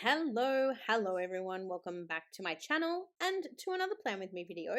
Hello everyone, welcome back to my channel and to another Plan With Me video.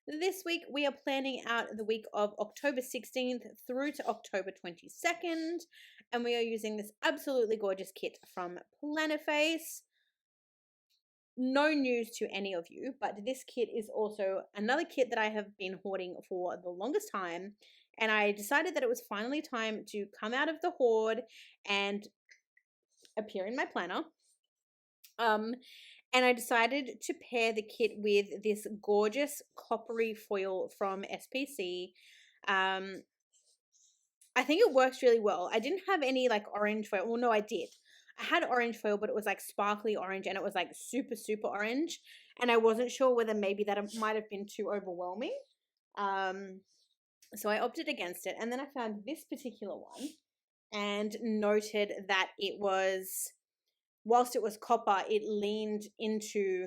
This week we are planning out the week of October 16th through to October 22nd, and we are using this absolutely gorgeous kit from Planiface. No news to any of you, but this kit is also another kit that I have been hoarding for the longest time, and I decided that it was finally time to come out of the hoard and appear in my planner. And I decided to pair the kit with this gorgeous coppery foil from SPC. Um, I think it works really well. I didn't have any like orange foil. Well, no, I did. I had orange foil, but it was like sparkly orange and it was like super, super orange. And I wasn't sure whether maybe that might have been too overwhelming. So I opted against it. And then I found this particular one and noted that it was, whilst it was copper, it leaned into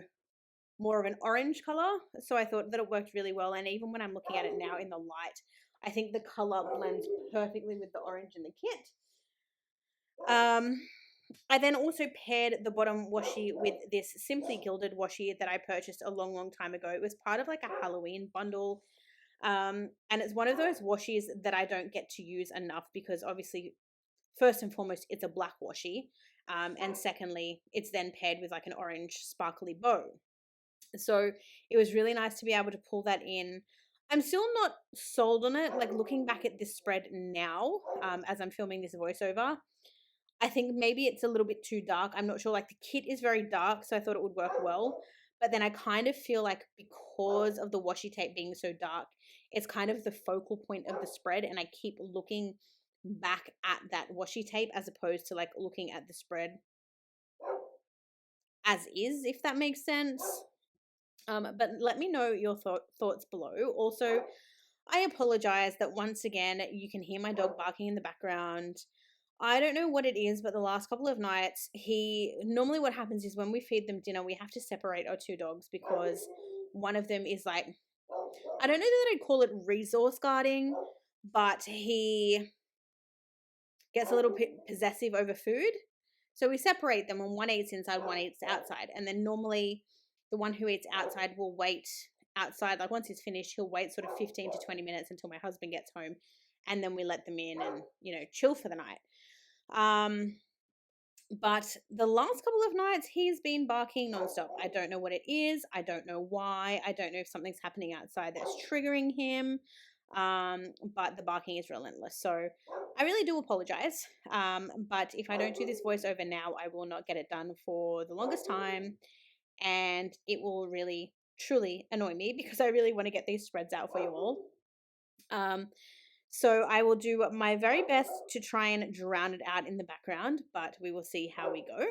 more of an orange color. So I thought that it worked really well. And even when I'm looking at it now in the light, I think the color blends perfectly with the orange in the kit. I then also paired the bottom washi with this Simply Gilded washi that I purchased a long time ago. It was part of like a Halloween bundle. And it's one of those washies that I don't get to use enough because obviously, first and foremost, it's a black washi. And secondly, it's then paired with like an orange sparkly bow. So it was really nice to be able to pull that in. I'm still not sold on it. Like looking back at this spread now, as I'm filming this voiceover, I think maybe it's a little bit too dark. I'm not sure. Like the kit is very dark, so I thought it would work well. But then I kind of feel like because of the washi tape being so dark, it's kind of the focal point of the spread, and I keep looking back at that washi tape as opposed to like looking at the spread as is, if that makes sense. But let me know your thoughts below. Also, I apologize that once again you can hear my dog barking in the background. I don't know what it is, but the last couple of nights, normally what happens is when we feed them dinner, we have to separate our two dogs because one of them is like, I don't know that I'd call it resource guarding, but he gets a little bit possessive over food. So we separate them and one eats inside, one eats outside. And then normally the one who eats outside will wait outside. Like once he's finished, he'll wait sort of 15 to 20 minutes until my husband gets home. And then we let them in and, chill for the night. But the last couple of nights, he's been barking nonstop. I don't know what it is. I don't know why. I don't know if something's happening outside that's triggering him. But the barking is relentless. So I really do apologize. But if I don't do this voiceover now, I will not get it done for the longest time. And it will really, truly annoy me because I really want to get these spreads out for you all. So I will do my very best to try and drown it out in the background, but we will see how we go.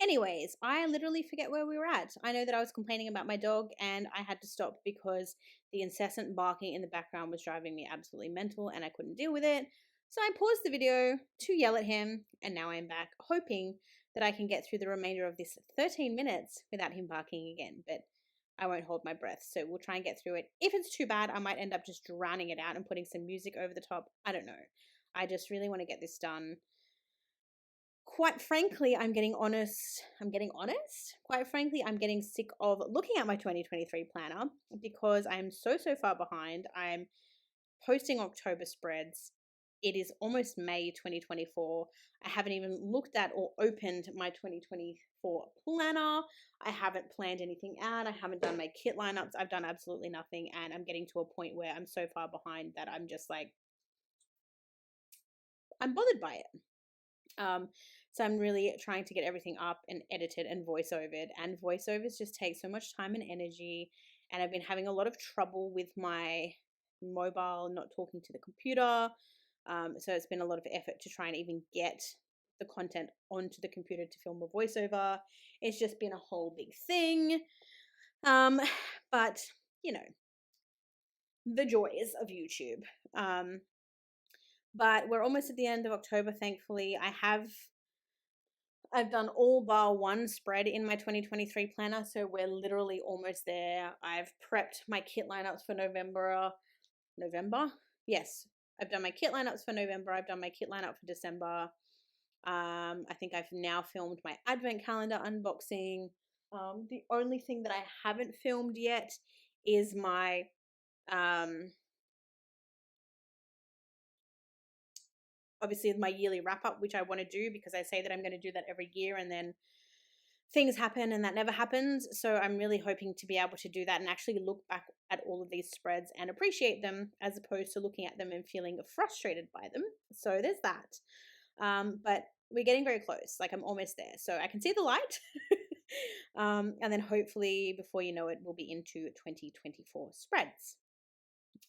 Anyways, I literally forget where we were at. I know that I was complaining about my dog and I had to stop because the incessant barking in the background was driving me absolutely mental and I couldn't deal with it. So I paused the video to yell at him, and now I'm back hoping that I can get through the remainder of this 13 minutes without him barking again, but I won't hold my breath. So we'll try and get through it. If it's too bad, I might end up just drowning it out and putting some music over the top. I don't know. I just really want to get this done. Quite frankly, I'm getting honest. Quite frankly, I'm getting sick of looking at my 2023 planner because I'm so far behind. I'm posting October spreads. It is almost May 2024. I haven't even looked at or opened my 2024 planner. I haven't planned anything out. I haven't done my kit lineups. I've done absolutely nothing. And I'm getting to a point where I'm so far behind that I'm just like, I'm bothered by it. So I'm really trying to get everything up and edited and voiceovered, and voiceovers just take so much time and energy. And I've been having a lot of trouble with my mobile not talking to the computer. So it's been a lot of effort to try and even get the content onto the computer to film a voiceover. It's just been a whole big thing. But the joys of YouTube. But we're almost at the end of October, thankfully. I've done all bar one spread in my 2023 planner, so we're literally almost there. I've prepped my kit lineups for November? Yes, I've done my kit lineups for November. I've done my kit lineup for December. I think I've now filmed my advent calendar unboxing. The only thing that I haven't filmed yet is my obviously my yearly wrap up, which I want to do because I say that I'm going to do that every year, and then things happen and that never happens. So I'm really hoping to be able to do that and actually look back at all of these spreads and appreciate them, as opposed to looking at them and feeling frustrated by them. So there's that. But we're getting very close. Like, I'm almost there. So I can see the light. And then hopefully before you know it, we'll be into 2024 spreads.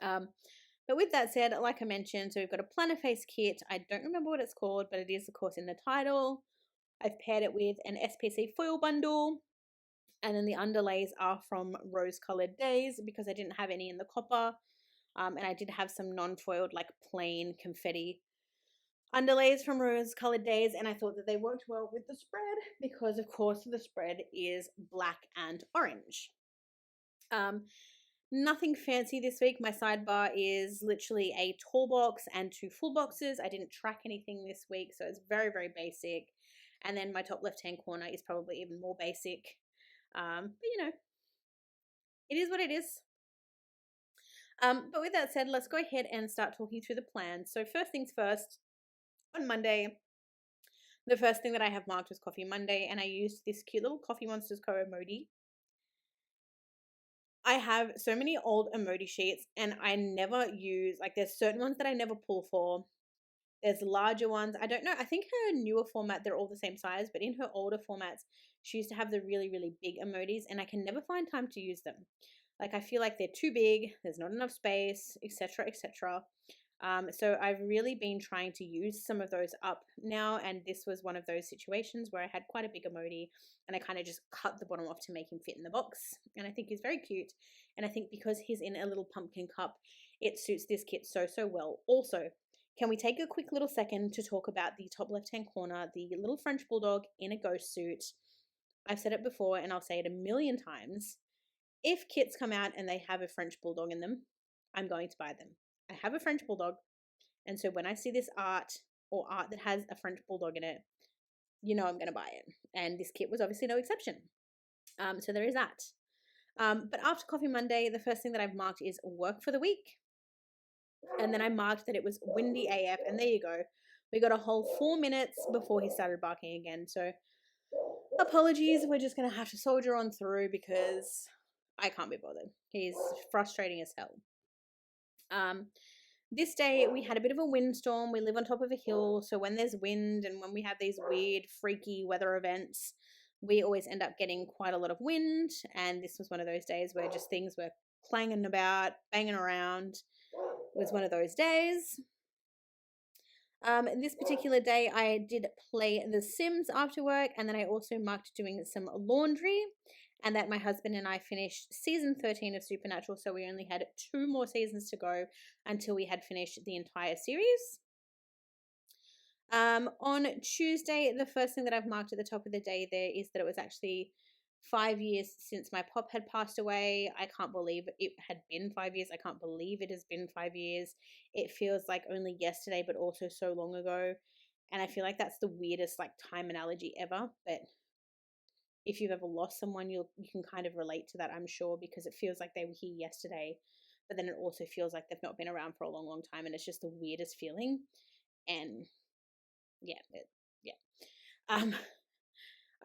But with that said, like I mentioned, so we've got a planner face kit. I don't remember what it's called, but it is, of course, in the title. I've paired it with an SPC foil bundle. And then the underlays are from Rose Colored Days because I didn't have any in the copper. And I did have some non-foiled, like plain confetti underlays from Rose Colored Days. And I thought that they worked well with the spread because, of course, the spread is black and orange. Nothing fancy this week. My sidebar is literally a tall box and 2 full boxes. I didn't track anything this week, so it's very, very basic. And then my top left-hand corner is probably even more basic. But you know, it is what it is. But with that said, let's go ahead and start talking through the plan. So first things first, on Monday, the first thing that I have marked was Coffee Monday, and I used this cute little Coffee Monsters Co. emoji. I have so many old emoji sheets and I never use, like, there's certain ones that I never pull for. There's larger ones. I don't know. I think her newer format, they're all the same size, but in her older formats, she used to have the really, really big emojis and I can never find time to use them. Like, I feel like they're too big, there's not enough space, etc., etc. So I've really been trying to use some of those up now, and this was one of those situations where I had quite a big emoji and I kind of just cut the bottom off to make him fit in the box, and I think he's very cute. And I think because he's in a little pumpkin cup, it suits this kit so, so well. Also, can we take a quick little second to talk about the top left-hand corner, the little French Bulldog in a ghost suit? I've said it before and I'll say it a million times. If kits come out and they have a French Bulldog in them, I'm going to buy them. I have a French Bulldog, and so when I see this art or art that has a French Bulldog in it, you know I'm going to buy it. And this kit was obviously no exception. So there is that. But after Coffee Monday, the first thing that I've marked is work for the week. And then I marked that it was windy AF, and there you go. We got a whole 4 minutes before he started barking again. So apologies, we're just going to have to soldier on through because I can't be bothered. He's frustrating as hell. This day we had a bit of a windstorm. We live on top of a hill, so when there's wind and when we have these weird, freaky weather events, we always end up getting quite a lot of wind. And this was one of those days where just things were clanging about, banging around. It was one of those days. This particular day, I did play The Sims after work, and then I also marked doing some laundry, and that my husband and I finished season 13 of Supernatural, so we only had 2 more seasons to go until we had finished the entire series. On Tuesday, the first thing that I've marked at the top of the day there is that it was actually 5 years since my pop had passed away. I can't believe it had been 5 years. I can't believe it has been 5 years. It feels like only yesterday, but also so long ago. And I feel like that's the weirdest, like, time analogy ever. But if you've ever lost someone, you can kind of relate to that, I'm sure, because it feels like they were here yesterday, but then it also feels like they've not been around for a long, long time, and it's just the weirdest feeling. And yeah,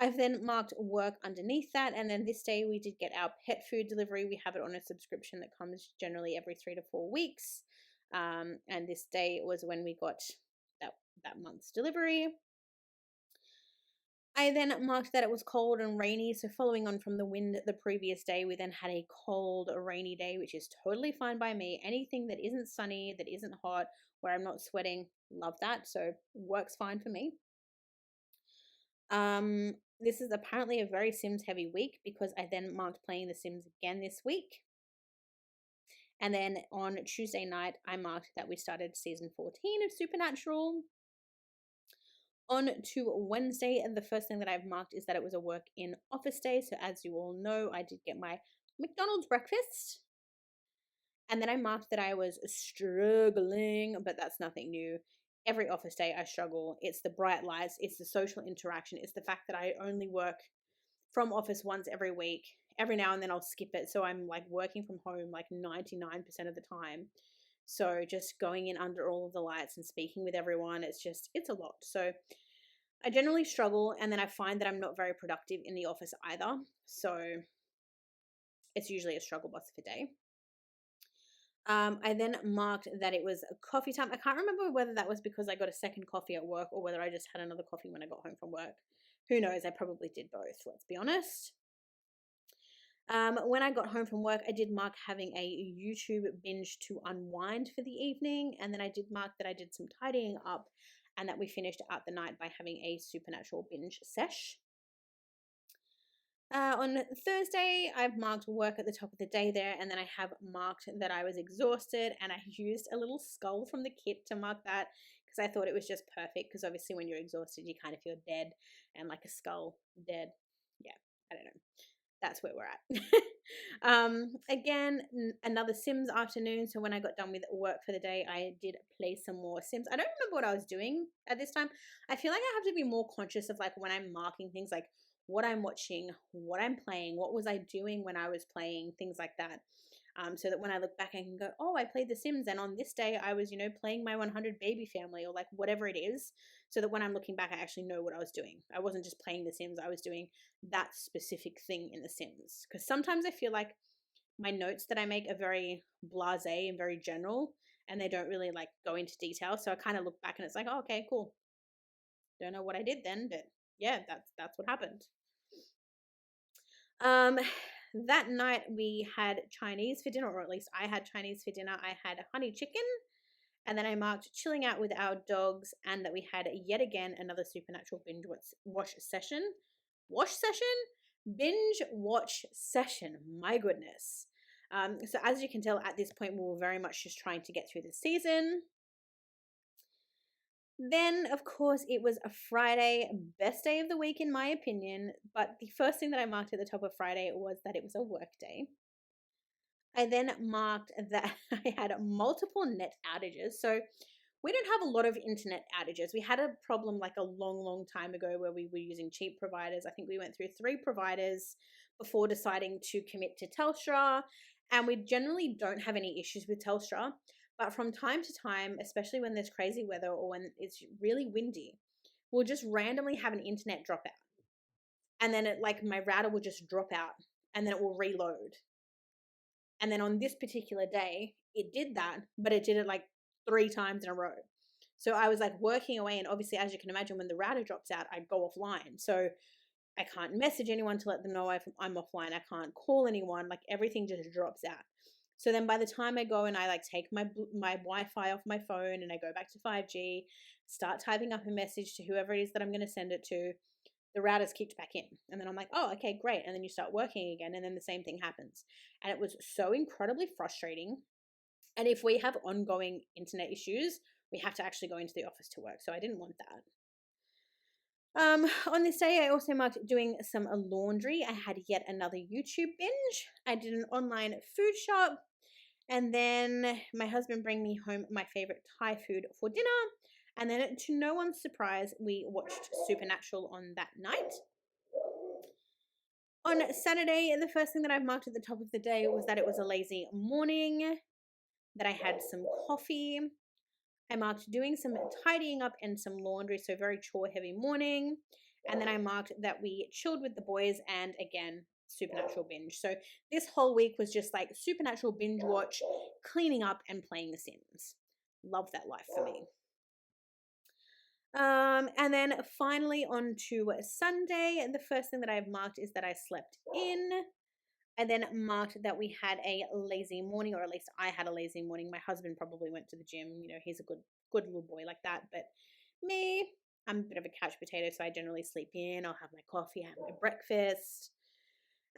I've then marked work underneath that, and then this day we did get our pet food delivery. We have it on a subscription that comes generally every 3 to 4 weeks, and this day was when we got that month's delivery. I then marked that it was cold and rainy, so following on from the wind the previous day, we then had a cold, rainy day, which is totally fine by me. Anything that isn't sunny, that isn't hot, where I'm not sweating, love that, so works fine for me. This is apparently a very Sims heavy week because I then marked playing The Sims again this week. And then on Tuesday night, I marked that we started season 14 of Supernatural. On to Wednesday, and the first thing that I've marked is that it was a work in office day. So as you all know, I did get my McDonald's breakfast. And then I marked that I was struggling, but that's nothing new. every office day I struggle. It's the bright lights, it's the social interaction, it's the fact that I only work from office once every week. Every now and then I'll skip it, so I'm like working from home like 99% of the time. So just going in under all of the lights and speaking with everyone, it's a lot. So I generally struggle, and then I find that I'm not very productive in the office either. So it's usually a struggle bus of a day. I then marked that it was a coffee time. I can't remember whether that was because I got a second coffee at work or whether I just had another coffee when I got home from work. Who knows? I probably did both, let's be honest. When I got home from work, I did mark having a YouTube binge to unwind for the evening. And then I did mark that I did some tidying up and that we finished out the night by having a Supernatural binge sesh. On Thursday, I've marked work at the top of the day there, and then I have marked that I was exhausted, and I used a little skull from the kit to mark that because I thought it was just perfect, because obviously when you're exhausted, you kind of feel dead, and like a skull dead. Yeah, I don't know. That's where we're at. Again, another Sims afternoon. So when I got done with work for the day, I did play some more Sims. I don't remember what I was doing at this time. I feel like I have to be more conscious of like when I'm marking things, like what I'm watching, what I'm playing, what was I doing when I was playing, things like that. So that when I look back, I can go, oh, I played The Sims, and on this day I was, playing my 100 baby family, or like whatever it is. So that when I'm looking back, I actually know what I was doing. I wasn't just playing The Sims, I was doing that specific thing in The Sims. Because sometimes I feel like my notes that I make are very blasé and very general, and they don't really like go into detail. So I kind of look back and it's like, oh, okay, cool. Don't know what I did then, but yeah, that's what happened. That night we had Chinese for dinner, or at least I had Chinese for dinner. I had honey chicken, and then I marked chilling out with our dogs, and that we had yet again another Supernatural binge watch session. Wash session? Binge watch session. My goodness. So as you can tell, at this point, we were very much just trying to get through the season. Then, of course, it was a Friday, best day of the week in my opinion. But the first thing that I marked at the top of Friday was that it was a work day. I then marked that I had multiple net outages. So we don't have a lot of internet outages. We had a problem like a long, long time ago where we were using cheap providers. I think we went through 3 providers before deciding to commit to Telstra. And we generally don't have any issues with Telstra. But from time to time, especially when there's crazy weather or when it's really windy, we'll just randomly have an internet dropout. And then my router will just drop out, and then it will reload. And then on this particular day, it did that, but it did it like 3 times in a row. So I was like working away, and obviously, as you can imagine, when the router drops out, I go offline. So I can't message anyone to let them know I'm offline. I can't call anyone. Like everything just drops out. So then by the time I go and I like take my Wi-Fi off my phone and I go back to 5G, start typing up a message to whoever it is that I'm going to send it to, the router's kicked back in. And then I'm like, oh, okay, great. And then you start working again, and then the same thing happens. And it was so incredibly frustrating. And if we have ongoing internet issues, we have to actually go into the office to work. So I didn't want that. On this day, I also marked doing some laundry. I had yet another YouTube binge. I did an online food shop. And then my husband bring me home my favorite Thai food for dinner. And then, to no one's surprise, we watched Supernatural on that night. On Saturday, the first thing that I marked at the top of the day was that it was a lazy morning, that I had some coffee. I marked doing some tidying up and some laundry, so very chore-heavy morning. And then I marked that we chilled with the boys, and again, Supernatural binge. So this whole week was just like Supernatural binge watch, cleaning up, and playing The Sims. Love that life for me. And then finally on to Sunday, the first thing that I've marked is that I slept in. I then marked that we had a lazy morning, or at least I had a lazy morning. My husband probably went to the gym. He's a good little boy like that. But me, I'm a bit of a couch potato, so I generally sleep in. I'll have my coffee, have my breakfast.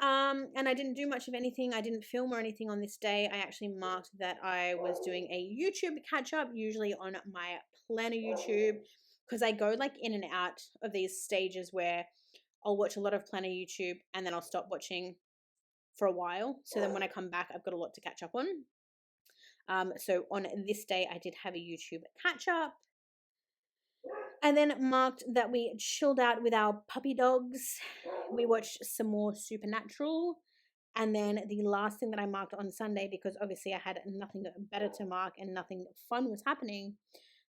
And I didn't do much of anything. I didn't film or anything on this day. I actually marked that I was doing a YouTube catch up, usually on my planner YouTube, because I go like in and out of these stages where I'll watch a lot of planner YouTube and then I'll stop watching for a while. So then when I come back, I've got a lot to catch up on. So on this day, I did have a YouTube catch up. I then marked that we chilled out with our puppy dogs. We watched some more Supernatural. And then the last thing that I marked on Sunday, because obviously I had nothing better to mark and nothing fun was happening.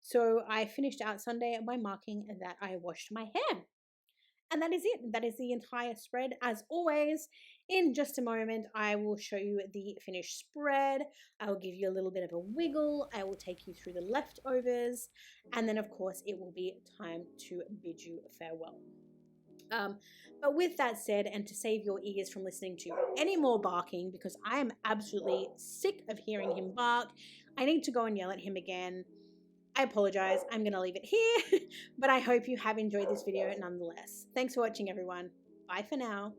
So I finished out Sunday by marking that I washed my hair. And that is it. That is the entire spread. As always, in just a moment, I will show you the finished spread. I will give you a little bit of a wiggle. I will take you through the leftovers. And then, of course, it will be time to bid you farewell. But with that said, and to save your ears from listening to any more barking, because I am absolutely sick of hearing him bark, I need to go and yell at him again. I apologize. I'm going to leave it here, but I hope you have enjoyed this video nonetheless. Thanks for watching, everyone. Bye for now.